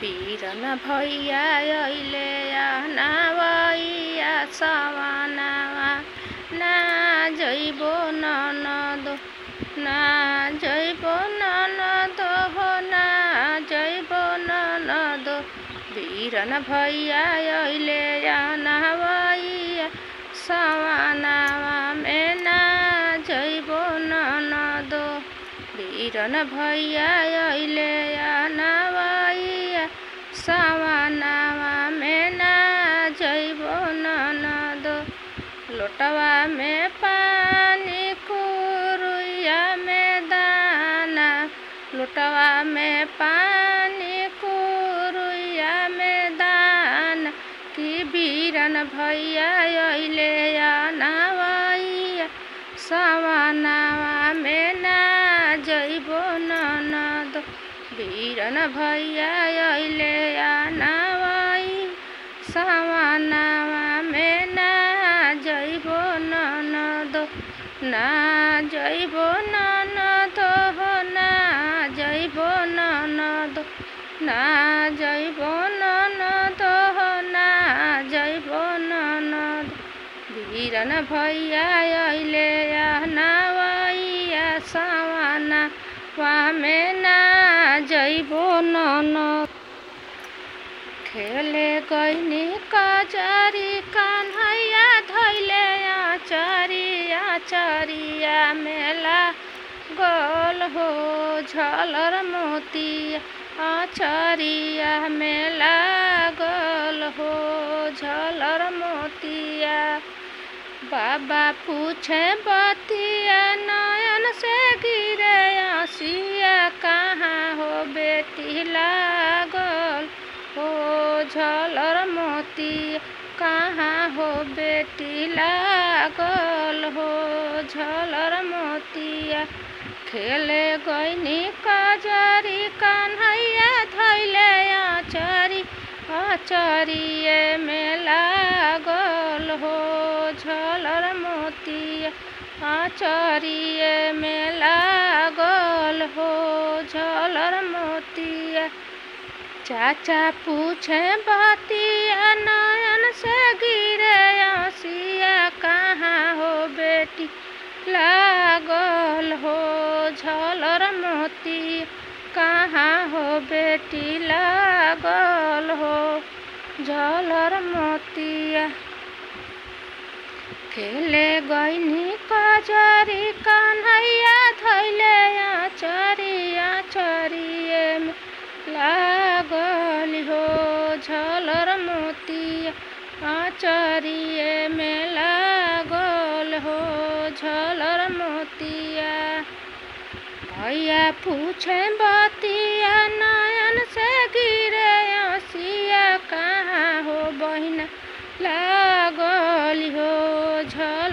बीरन भैया अइले नावैया सवनावा ना जइबो ननदो ना जइबो ननदो हो ना जइबो ननदो बीरन भैया अइले नावैया सवनावा में ना जइबो ननदो बीरन भैया अइले नावैया सवनावा में ना जइबो ननदो लोटवा में पानी कुरुइया में दाना लोटवा में पानी कुरुइया में दाना कि बीरन भैया अइले नावैया सवनावा में ना जइबो ननदो बीरन भैया अइले नावैया सवनावा में ना जइबो ननदो ना जइबो ननदो हो ना जइबो ननदो ना जइबो ननदो हो ना जइबो ननदो बीरन भैया अइले नावैया सवनावा में ना जइबो ननदो खेले गइनी कजरी कन्हैया धैले आचरिया मेला गोल हो झलर मोतिया आचरिया मेला गोल हो झलर मोतिया बाबा पूछे बतिया नयन से गिरे आसिया कहाँ हो बेटी लागल हो झलर मोती कहाँ हो बेटी लागल हो झलर मोतिया खेले गइनी कजरी कन्हैया धैले आचरिए में लागल हो झलर मोतिया आचरिए में लागल हो झलर मोतिया चाचा पूछे बतिया नयन से गिरे आसिया कहाँ हो बेटी लागल हो झलर मोती कहाँ हो बेटी लागल हो झलर मोतिया खेले गइनी कजरी कन्हैया धैले आचरिए में लागल हो झलर मोतिया आचरिए में लागल हो झलर मोतिया भैया पूछे बतिया नयन से गिरे आसिया कहाँ हो बहिना लागल हो झलर